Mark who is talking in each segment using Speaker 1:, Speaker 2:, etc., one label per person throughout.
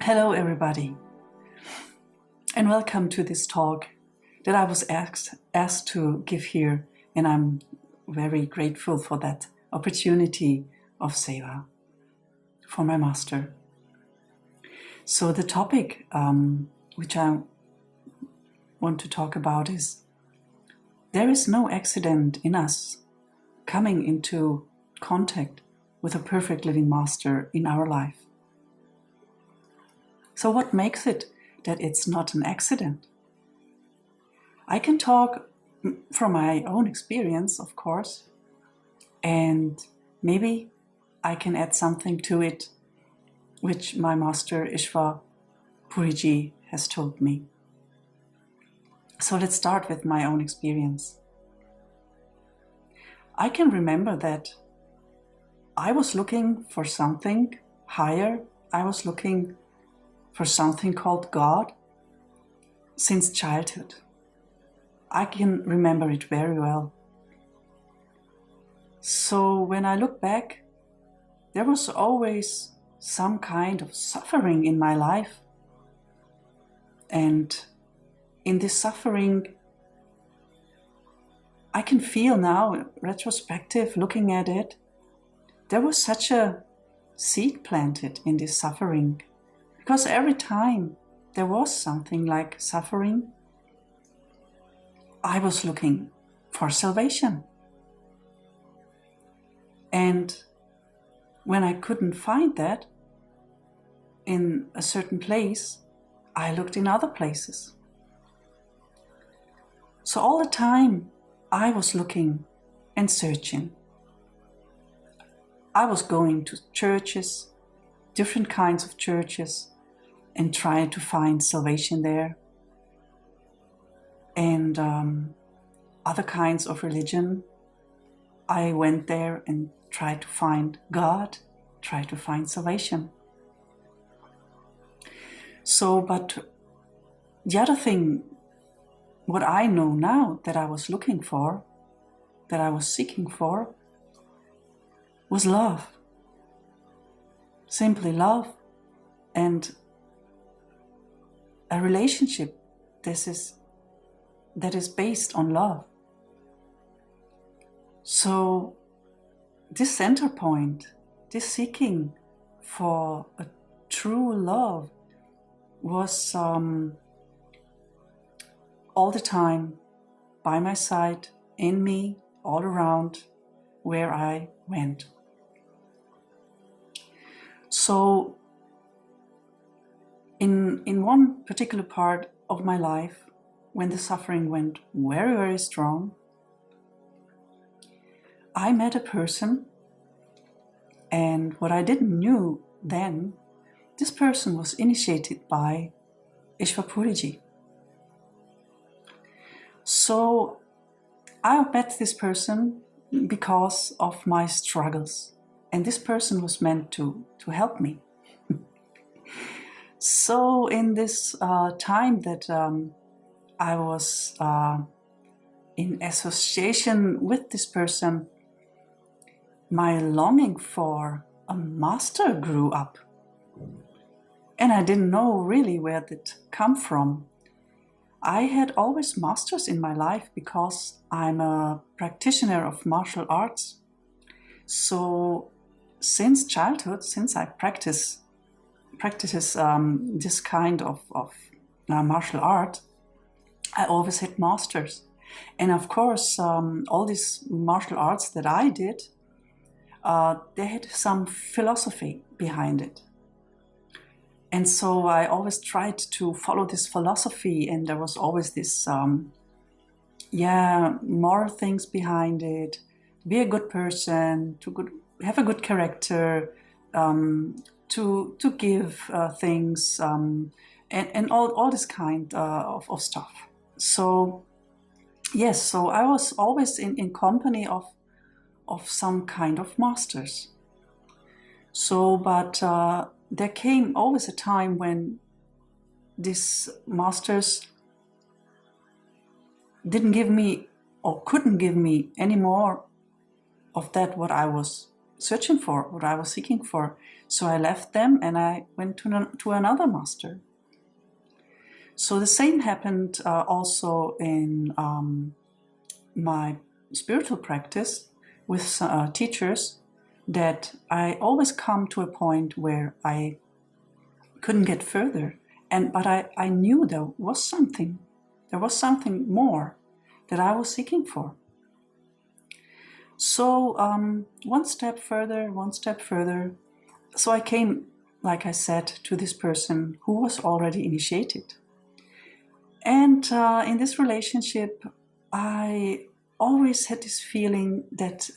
Speaker 1: Hello everybody, and welcome to this talk that I was asked to give here, and I'm very grateful for that opportunity of Seva, for my master. So the topic which I want to talk about is, there is no accident in us coming into contact with a perfect living master in our life. So what makes it that it's not an accident? I can talk from my own experience, of course, and maybe I can add something to it which my master ISTAworld has told me. So let's start with my own experience. I can remember that I was looking for something higher. I was looking for something called God since childhood. I can remember it very well. So when I look back, there was always some kind of suffering in my life. And in this suffering, I can feel now, retrospective, looking at it, there was such a seed planted in this suffering. Because every time there was something like suffering, I was looking for salvation. And when I couldn't find that in a certain place, I looked in other places. So all the time I was looking and searching. I was going to churches, different kinds of churches, and trying to find salvation there. And other kinds of religion, I went there and tried to find God, tried to find salvation. So, but the other thing, what I know now that I was looking for, that I was seeking for, was love. Simply love, and a relationship that is based on love. So this center point, this seeking for a true love was all the time by my side, in me, all around where I went. So in one particular part of my life, when the suffering went very, very strong, I met a person, and what I didn't know then, this person was initiated by ISTAworld. So I met this person because of my struggles, and this person was meant to help me. So in this time that I was in association with this person, my longing for a master grew up. And I didn't know really where that come from. I had always masters in my life because I'm a practitioner of martial arts. So since childhood, since I practices this kind of martial art, I always had masters. And of course, all these martial arts that I did, they had some philosophy behind it. And so I always tried to follow this philosophy, and there was always this, moral things behind it. Be a good person, have a good character, to give things, and all this kind of stuff. So yes, so I was always in company of some kind of masters. So, but there came always a time when these masters didn't give me or couldn't give me any more of that what I was searching for, what I was seeking for. So I left them and I went to another master. So the same happened also in my spiritual practice with teachers, that I always come to a point where I couldn't get further. But I knew there was something more that I was seeking for. So one step further. So I came, like I said, to this person who was already initiated. And in this relationship, I always had this feeling that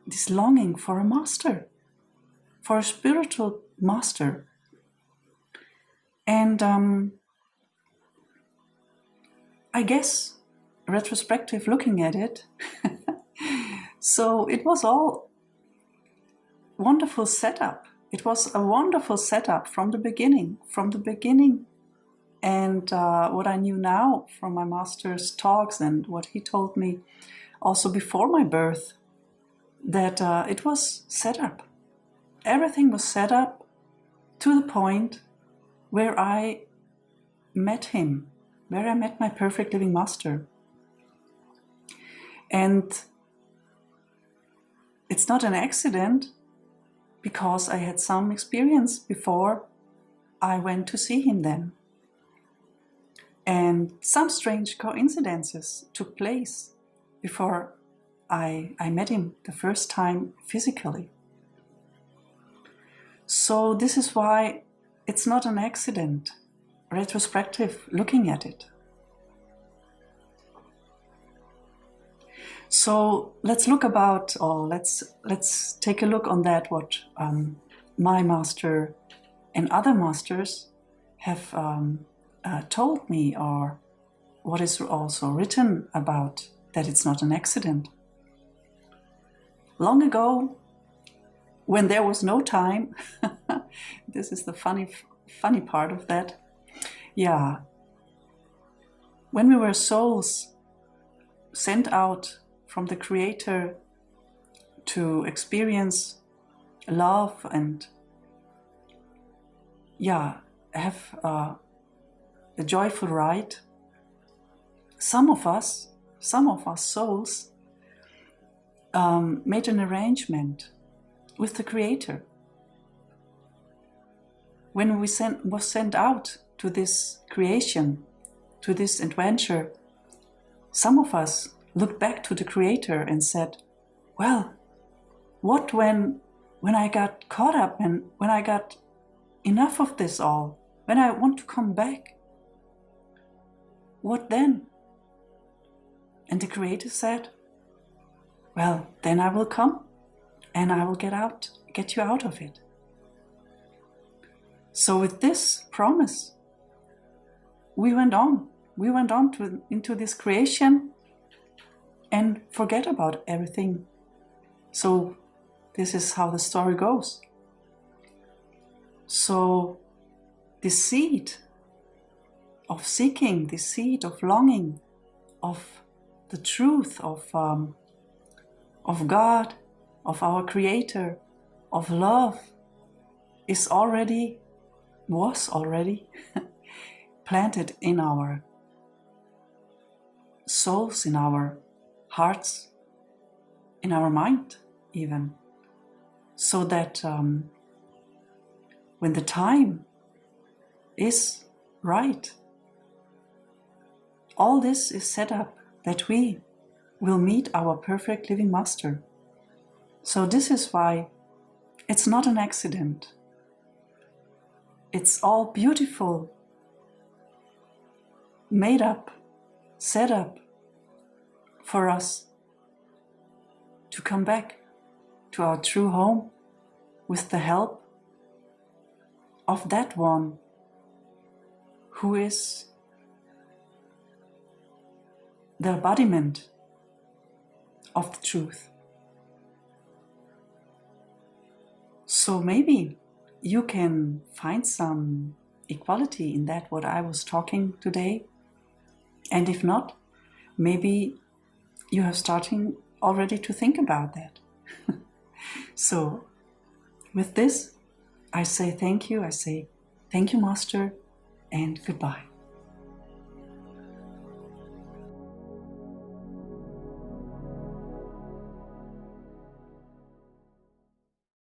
Speaker 1: this longing for a master, for a spiritual master. And I guess, retrospective looking at it, so it was all wonderful setup. It was a wonderful setup from the beginning. And what I knew now from my master's talks and what he told me also before my birth, that it was set up. Everything was set up to the point where I met him, where I met my perfect living master. And it's not an accident, because I had some experience before I went to see him then. And some strange coincidences took place before I met him the first time physically. So this is why it's not an accident, retrospective looking at it. So let's take a look on that, what my master and other masters have told me, or what is also written about that it's not an accident. Long ago, when there was no time, this is the funny part of that. Yeah, when we were souls sent out from the Creator to experience love and have a joyful ride, some of us souls made an arrangement with the Creator. When we was sent out to this creation, to this adventure, some of us looked back to the Creator and said, well, what when I got caught up and when I got enough of this all, when I want to come back, what then? And the Creator said, well, then I will come and I will get you out of it. So with this promise, we went on into this creation and forget about everything. So this is how the story goes. So the seed of seeking, the seed of longing, of the truth of God, of our Creator, of love, was already planted in our souls, in our hearts, in our mind even, so that when the time is right, all this is set up that we will meet our perfect living master. So this is why it's not an accident. It's all beautiful, made up, set up for us to come back to our true home with the help of that one who is the embodiment of the truth. So maybe you can find some equality in that what I was talking today. And if not, maybe you are starting already to think about that. So with this, I say thank you, Master, and goodbye.